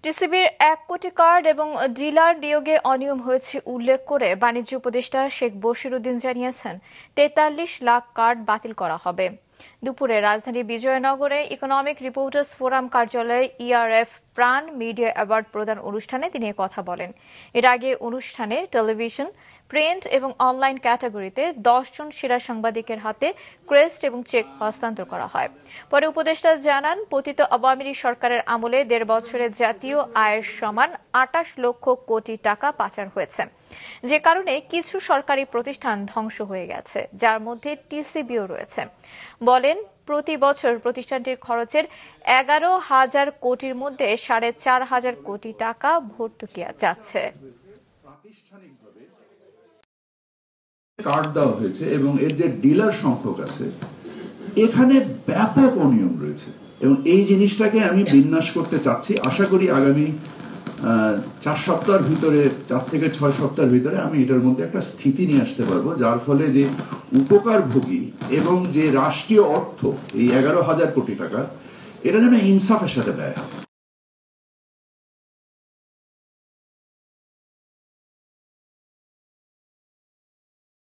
টিসিবির ১ কোটি কার্ড এবং ডিলার নিয়োগে অনিয়ম হয়েছে উল্লেখ করে বাণিজ্য উপদেষ্টা শেখ বশিরউদ্দিন জানিয়েছেন ৪৩ লাখ কার্ড বাতিল করা হবে। দুপুরে রাজধানীর বিজয়নগরে ইকোনমিক রিপোর্টার্স ফোরাম কার্যালয়ে ইআরএফ প্রাণ মিডিয়া অ্যাওয়ার্ড প্রদান অনুষ্ঠানে তিনি কথা বলেন। এর আগে অনুষ্ঠানে টেলিভিশন, প্রিন্ট এবং অনলাইন ক্যাটাগরিতে ১০ জন সেরা সাংবাদিকের হাতে ক্রেস্ট এবং চেক হস্তান্তর করা হয়। পরে উপদেষ্টা জানান, পতিত আওয়ামী লীগ সরকারের আমলে ১.৫ বছরে জাতীয় আয়ের সমান ২৮ লক্ষ কোটি টাকা পাচার হয়েছে, যে কারণে কিছু সরকারি প্রতিষ্ঠান ধ্বংস হয়ে গেছে, যার মধ্যে টিসিবিও রয়েছে। বলেন, প্রতি বছর প্রতিষ্ঠানটির খরচের ১১,০০০ কোটির মধ্যে ৪,৫০০ কোটি টাকা ভর্তুকি যাচ্ছে। কার্ড দেওয়া হয়েছে এবং এর যে ডিলার সংখ্যক আছে, এখানে ব্যাপক অনিয়ম রয়েছে এবং এই জিনিসটাকে আমি বিন্যাস করতে চাচ্ছি। আশা করি আগামী ৪ সপ্তাহের ভিতরে, ৪ থেকে ৬ সপ্তাহের ভিতরে আমি এটার মধ্যে একটা স্থিতি নিয়ে আসতে পারবো, যার ফলে যে উপকারভোগী এবং যে রাষ্ট্রীয় অর্থ এই ১১,০০০ কোটি টাকা, এটা যেন ইনসাফের সাথে ব্যয় হয়।